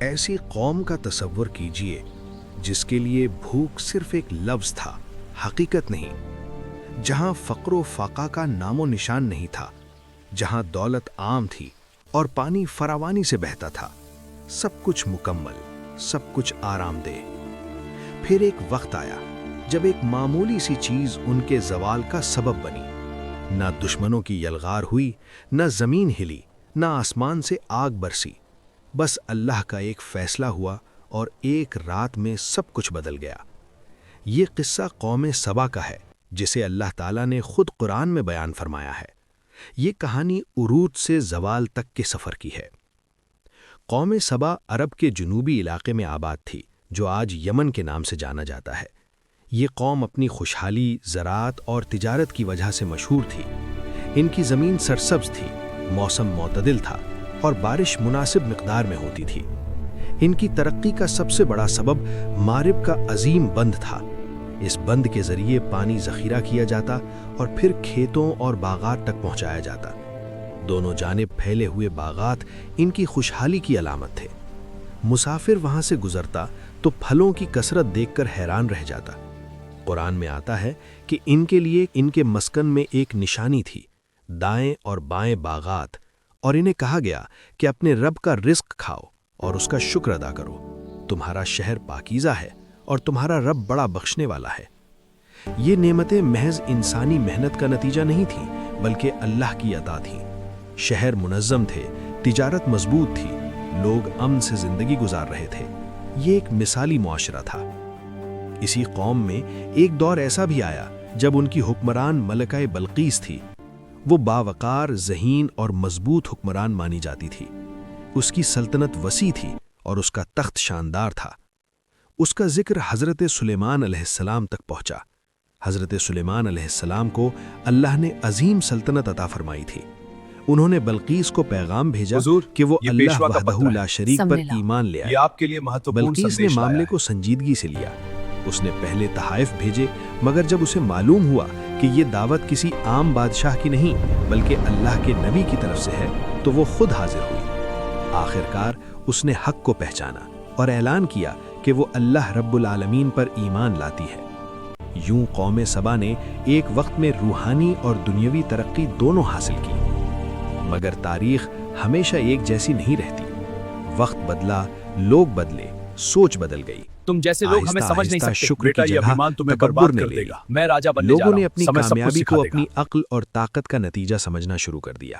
ایسی قوم کا تصور کیجئے جس کے لیے بھوک صرف ایک لفظ تھا، حقیقت نہیں، جہاں فقر و فاقہ کا نام و نشان نہیں تھا، جہاں دولت عام تھی اور پانی فراوانی سے بہتا تھا، سب کچھ مکمل، سب کچھ آرام دہ۔ پھر ایک وقت آیا جب ایک معمولی سی چیز ان کے زوال کا سبب بنی۔ نہ دشمنوں کی یلغار ہوئی، نہ زمین ہلی، نہ آسمان سے آگ برسی، بس اللہ کا ایک فیصلہ ہوا اور ایک رات میں سب کچھ بدل گیا۔ یہ قصہ قوم سبا کا ہے جسے اللہ تعالیٰ نے خود قرآن میں بیان فرمایا ہے۔ یہ کہانی عروج سے زوال تک کے سفر کی ہے۔ قوم سبا عرب کے جنوبی علاقے میں آباد تھی جو آج یمن کے نام سے جانا جاتا ہے۔ یہ قوم اپنی خوشحالی، زراعت اور تجارت کی وجہ سے مشہور تھی۔ ان کی زمین سرسبز تھی، موسم معتدل تھا اور بارش مناسب مقدار میں ہوتی تھی۔ ان کی ترقی کا سب سے بڑا سبب مارب کا عظیم بند تھا۔ اس بند کے ذریعے پانی ذخیرہ کیا جاتا اور پھر کھیتوں اور باغات تک پہنچایا جاتا۔ دونوں جانب پھیلے ہوئے باغات ان کی خوشحالی کی علامت تھے۔ مسافر وہاں سے گزرتا تو پھلوں کی کثرت دیکھ کر حیران رہ جاتا۔ قرآن میں آتا ہے کہ ان کے لیے ان کے مسکن میں ایک نشانی تھی، دائیں اور بائیں باغات، اور انہیں کہا گیا کہ اپنے رب کا رزق کھاؤ اور اس کا شکر ادا کرو۔ تمہارا شہر پاکیزہ ہے اور تمہارا رب بڑا بخشنے والا ہے۔ یہ نعمتیں محض انسانی محنت کا نتیجہ نہیں تھیں بلکہ اللہ کی عطا تھیں۔ شہر منظم تھے، تجارت مضبوط تھی، لوگ امن سے زندگی گزار رہے تھے۔ یہ ایک مثالی معاشرہ تھا۔ اسی قوم میں ایک دور ایسا بھی آیا جب ان کی حکمران ملکہ بلقیس تھی۔ وہ باوقار، ذہین اور مضبوط حکمران مانی جاتی تھی۔ اس کی سلطنت وسیع تھی اور اس کا تخت شاندار تھا۔ اس کا ذکر حضرت سلیمان علیہ السلام تک پہنچا۔ حضرت سلیمان علیہ السلام کو اللہ نے عظیم سلطنت عطا فرمائی تھی۔ انہوں نے بلقیس کو پیغام بھیجا کہ وہ اللہ وحدہ لا شریک پر ایمان لے آئے۔ بلقیس نے معاملے کو سنجیدگی سے لیا۔ اس نے پہلے تحائف بھیجے، مگر جب اسے معلوم ہوا کہ یہ دعوت کسی عام بادشاہ کی نہیں بلکہ اللہ کے نبی کی طرف سے ہے تو وہ خود حاضر ہوئی۔ آخرکار اس نے حق کو پہچانا اور اعلان کیا کہ وہ اللہ رب العالمین پر ایمان لاتی ہے۔ یوں قوم سبا نے ایک وقت میں روحانی اور دنیاوی ترقی دونوں حاصل کی۔ مگر تاریخ ہمیشہ ایک جیسی نہیں رہتی۔ وقت بدلا، لوگ بدلے، سوچ بدل گئی۔ تم جیسے لوگ ہمیں سمجھ نہیں سکتے، شکر بیٹا کی یہ جگہ ابھیمان تمہیں تکبر برباد نے کر لے دے لی۔ گا۔ میں راجہ بننے جا لوگوں رہا نے ہوں، اپنی سمے سب کچھ کامیابی سکھا کو دے گا۔ اپنی عقل اور طاقت کا نتیجہ سمجھنا شروع کر دیا۔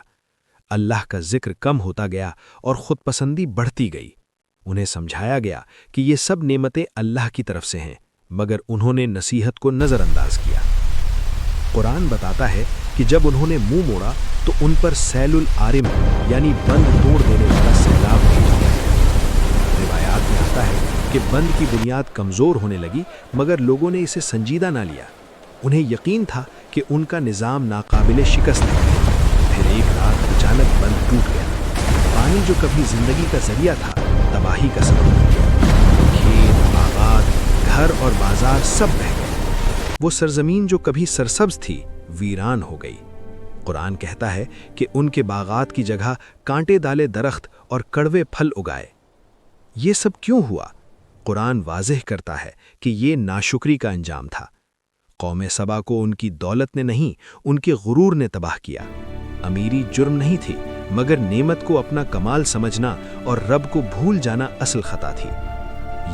اللہ کا ذکر کم ہوتا گیا اور خود پسندی بڑھتی گئی۔ انہیں سمجھایا گیا کہ یہ سب نعمتیں اللہ کی طرف سے ہیں، مگر انہوں نے نصیحت کو نظر انداز کیا۔ قرآن بتاتا ہے کہ جب انہوں نے منہ موڑا تو ان پر سیل العارم یعنی بند توڑ دینے والا سیلاب بھیج دیا گیا۔ روایات میں آتا ہے کہ بند کی بنیاد کمزور ہونے لگی مگر لوگوں نے اسے سنجیدہ نہ لیا۔ انہیں یقین تھا کہ ان کا نظام ناقابل شکست ہے۔ پھر ایک رات اچانک بند ٹوٹ گیا۔ پانی جو کبھی زندگی کا ذریعہ تھا، تباہی کا سبب بن گیا۔ کھیت، باغات، گھر اور بازار سب بہہ گئے۔ وہ سرزمین جو کبھی سرسبز تھی، ویران ہو گئی۔ قرآن کہتا ہے کہ ان کے باغات کی جگہ کانٹے ڈالے درخت اور کڑوے پھل اگائے۔ یہ سب کیوں ہوا؟ قرآن واضح کرتا ہے کہ یہ ناشکری کا انجام تھا۔ قوم سبا کو ان کی دولت نے نہیں، ان کے غرور نے تباہ کیا۔ امیری جرم نہیں تھی، مگر نعمت کو اپنا کمال سمجھنا اور رب کو بھول جانا اصل خطا تھی۔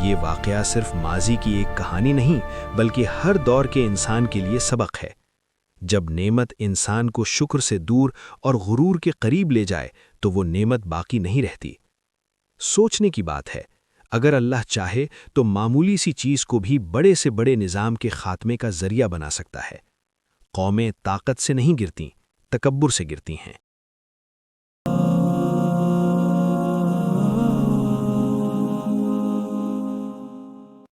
یہ واقعہ صرف ماضی کی ایک کہانی نہیں بلکہ ہر دور کے انسان کے لیے سبق ہے۔ جب نعمت انسان کو شکر سے دور اور غرور کے قریب لے جائے تو وہ نعمت باقی نہیں رہتی۔ سوچنے کی بات ہے، اگر اللہ چاہے تو معمولی سی چیز کو بھی بڑے سے بڑے نظام کے خاتمے کا ذریعہ بنا سکتا ہے۔ قومیں طاقت سے نہیں گرتیں، تکبر سے گرتی ہیں۔